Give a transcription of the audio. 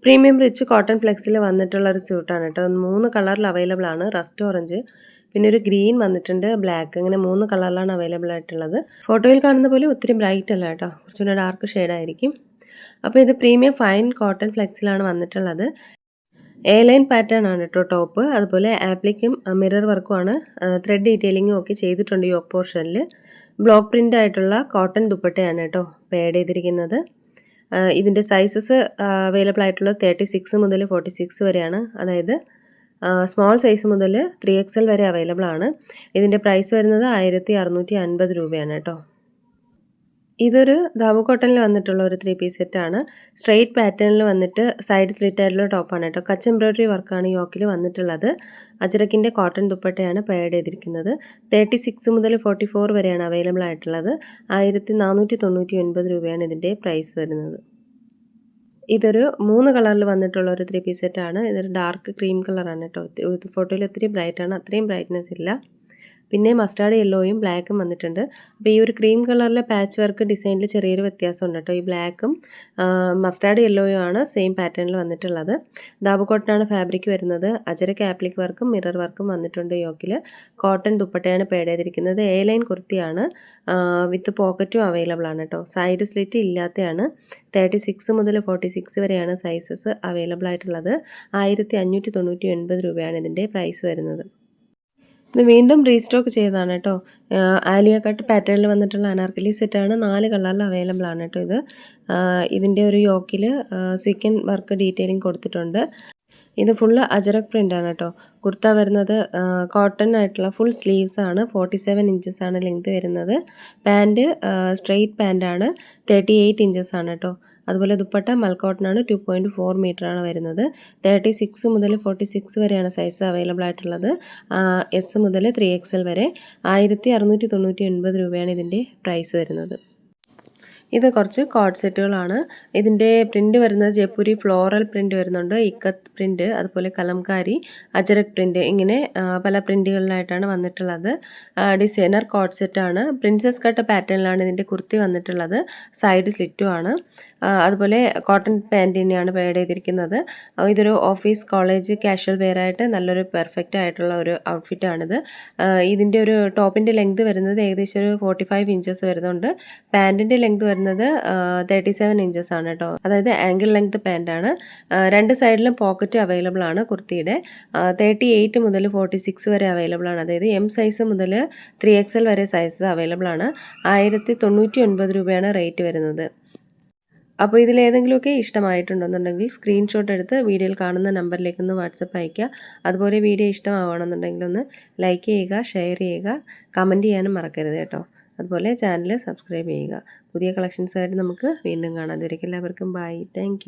Premium rich cotton ഫ്ലെക്സിൽ വന്നിട്ടുള്ള ഒരു സ്യൂട്ടാണ് കേട്ടോ. 3 കളറിൽ അവൈലബിൾ ആണ്. റസ്റ്റ് ഓറഞ്ച്, പിന്നെ ഒരു ഗ്രീൻ വന്നിട്ടുണ്ട്, ബ്ലാക്ക്, ഇങ്ങനെ 3 കളറിലാണ് അവൈലബിൾ ആയിട്ടുള്ളത്. ഫോട്ടോയിൽ കാണുന്ന പോലെ ഒത്തിരി ബ്രൈറ്റ് അല്ല കേട്ടോ, കുറച്ചുകൂടെ ഡാർക്ക് ഷെയ്ഡായിരിക്കും. അപ്പോൾ ഇത് പ്രീമിയം ഫൈൻ കോട്ടൺ ഫ്ലെക്സിലാണ് വന്നിട്ടുള്ളത്. എ ലൈൻ പാറ്റേൺ ആണ് കേട്ടോ ടോപ്പ്. അതുപോലെ ആപ്ലിക്കും മിറർ വർക്കുമാണ്. ത്രെഡ് ഡീറ്റെയിലിങ്ങും ഒക്കെ ചെയ്തിട്ടുണ്ട് ഈ യോക്ക് പോർഷനിൽ. ബ്ലോക്ക് പ്രിൻ്റ് ആയിട്ടുള്ള കോട്ടൺ ദുപ്പട്ടയാണ് കേട്ടോ പേഡ് ചെയ്തിരിക്കുന്നത്. ഇതിൻ്റെ സൈസസ് അവൈലബിൾ ആയിട്ടുള്ളത് 36 മുതൽ 46 വരെയാണ്. അതായത് സ്മോൾ സൈസ് മുതൽ 3XL വരെ അവൈലബിൾ ആണ്. ഇതിൻ്റെ പ്രൈസ് വരുന്നത് 1650 രൂപയാണ് കേട്ടോ. ഇതൊരു ധാബു കോട്ടണിൽ വന്നിട്ടുള്ള ഒരു 3 പീസ് സെറ്റാണ്. സ്ട്രെയിറ്റ് പാറ്റേണിൽ വന്നിട്ട് സൈഡ് സ്ലിറ്റ് ആയിട്ടുള്ള ടോപ്പാണ് കേട്ടോ. കച്ച് എംബ്രോയ്ഡറി വർക്കാണ് യോക്കിൽ വന്നിട്ടുള്ളത്. അജ്രക്കിൻ്റെ കോട്ടൺ ദുപ്പട്ടയാണ് പേഡ് ചെയ്തിരിക്കുന്നത്. 36 മുതൽ 44 വരെയാണ് അവൈലബിൾ ആയിട്ടുള്ളത്. 1499 രൂപയാണ് ഇതിൻ്റെ പ്രൈസ് വരുന്നത്. ഇതൊരു 3 കളറിൽ വന്നിട്ടുള്ള ഒരു 3 പീസ് സെറ്റാണ്. ഇതൊരു ഡാർക്ക് ക്രീം കളറാണ് കേട്ടോ. ഫോട്ടോയിൽ ഒത്തിരി ബ്രൈറ്റാണ്, അത്രയും ബ്രൈറ്റ്നെസ് ഇല്ല. പിന്നെ മസ്റ്റാർഡ് യെല്ലോയും ബ്ലാക്കും വന്നിട്ടുണ്ട്. അപ്പോൾ ഈ ഒരു ക്രീം കളറിലെ പാച്ച് വർക്ക് ഡിസൈനിൽ ചെറിയൊരു വ്യത്യാസമുണ്ട് കേട്ടോ. ഈ ബ്ലാക്കും മസ്റ്റാർഡ് യെല്ലോയും ആണ് സെയിം പാറ്റേണിൽ വന്നിട്ടുള്ളത്. ധാബു കോട്ടനാണ് ഫാബ്രിക് വരുന്നത്. അജരക്ക് ആപ്ലിക് വർക്കും മിറർ വർക്കും വന്നിട്ടുണ്ട് യോക്കിൽ. കോട്ടൺ ദുപ്പട്ടയാണ് പേഡ് ചെയ്തിരിക്കുന്നത്. എ ലൈൻ കുർത്തിയാണ്, വിത്ത് പോക്കറ്റും അവൈലബിൾ ആണ് കേട്ടോ. സൈഡ് സ്ലിറ്റ് ഇല്ലാത്തതാണ്. 36 മുതൽ 46 വരെയാണ് സൈസസ് അവൈലബിൾ ആയിട്ടുള്ളത്. 1599 രൂപയാണ് ഇതിൻ്റെ പ്രൈസ് വരുന്നത്. ഇത് വീണ്ടും റീസ്റ്റോക്ക് ചെയ്തതാണ് കേട്ടോ. ആലിയ കട്ട് പാറ്റേണിൽ വന്നിട്ടുള്ള അനാർക്കലി സെറ്റാണ്. 4 കളറിൽ അവൈലബിൾ ആണ് കേട്ടോ. ഇതിൻ്റെ ഒരു യോക്കിൽ സ്വീക്കൻ വർക്ക് ഡീറ്റെയിലിംഗ് കൊടുത്തിട്ടുണ്ട്. ഇത് ഫുള്ള് അജറക് പ്രിൻ്റാണ് കേട്ടോ. കുർത്ത വരുന്നത് കോട്ടൺ ആയിട്ടുള്ള ഫുൾ സ്ലീവ്സ് ആണ്. 47 ഇഞ്ചസ് ആണ് ലെങ്ത് വരുന്നത്. Pant straight പാൻറ്റാണ്. 38 ഇഞ്ചസ് ആണ് കേട്ടോ. അതുപോലെ ദുപ്പട്ട മൽക്കോട്ടനാണ്. 2.4 മീറ്ററാണ് വരുന്നത്. 36 മുതൽ 46 വരെയാണ് സൈസ് അവൈലബിൾ ആയിട്ടുള്ളത്. എസ് മുതൽ 3XL വരെ. 1699 രൂപയാണ് ഇതിൻ്റെ പ്രൈസ് വരുന്നത്. ഇത് കുറച്ച് കോഡ് സെറ്റുകളാണ്. ഇതിൻ്റെ പ്രിൻ്റ് വരുന്നത് ജയ്പൂരി ഫ്ലോറൽ പ്രിൻ്റ് വരുന്നുണ്ട്, ഇക്കത്ത് പ്രിൻ്റ്, അതുപോലെ കലംകാരി, അജരക് പ്രിൻ്റ്, ഇങ്ങനെ പല പ്രിൻ്റുകളിലായിട്ടാണ് വന്നിട്ടുള്ളത്. ഡിസൈനർ കോഡ് സെറ്റാണ്. പ്രിൻസസ് കട്ട് പാറ്റേണിലാണ് ഇതിൻ്റെ കുർത്തി വന്നിട്ടുള്ളത്. സൈഡ് സ്ലിറ്റും ആണ്. അതുപോലെ കോട്ടൺ പാൻറ് തന്നെയാണ് പേഡ് ചെയ്തിരിക്കുന്നത്. ഇതൊരു ഓഫീസ് കോളേജ് കാഷ്വൽ വെയർ ആയിട്ട് നല്ലൊരു പെർഫെക്റ്റ് ആയിട്ടുള്ള ഒരു ഔട്ട്ഫിറ്റാണിത്. ഇതിൻ്റെ ഒരു ടോപ്പിൻ്റെ ലെങ്ത് വരുന്നത് ഏകദേശം ഒരു 45 ഇഞ്ചസ് വരുന്നുണ്ട്. പാൻറ്റിൻ്റെ ലെങ്ത് വരുന്നത് 37 ഇഞ്ചസ് ആണ് കേട്ടോ. അതായത് ആംഗിൾ ലെങ്ത് പാൻറ്റാണ്. 2 സൈഡിലും പോക്കറ്റ് അവൈലബിൾ ആണ് കുർത്തിയുടെ. 38 മുതൽ 46 വരെ അവൈലബിൾ ആണ്. അതായത് എം സൈസ് മുതൽ 3XL വരെ സൈസ് അവൈലബിൾ ആണ്. 1099 രൂപയാണ് റേറ്റ് വരുന്നത്. അപ്പോൾ ഇതിലേതെങ്കിലുമൊക്കെ ഇഷ്ടമായിട്ടുണ്ടെന്നുണ്ടെങ്കിൽ സ്ക്രീൻഷോട്ട് എടുത്ത് വീഡിയോയിൽ കാണുന്ന നമ്പറിലേക്ക് ഒന്ന് വാട്സപ്പ് അയയ്ക്കുക. അതുപോലെ വീഡിയോ ഇഷ്ടമാവണമെന്നുണ്ടെങ്കിൽ ഒന്ന് ലൈക്ക് ചെയ്യുക, ഷെയർ ചെയ്യുക, കമൻറ്റ് ചെയ്യാനും മറക്കരുത് കേട്ടോ. അതുപോലെ ചാനൽ സബ്സ്ക്രൈബ് ചെയ്യുക. പുതിയ കളക്ഷൻസായിട്ട് നമുക്ക് വീണ്ടും കാണാം. അതുവരെയ്ക്കും എല്ലാവർക്കും ബൈ. താങ്ക്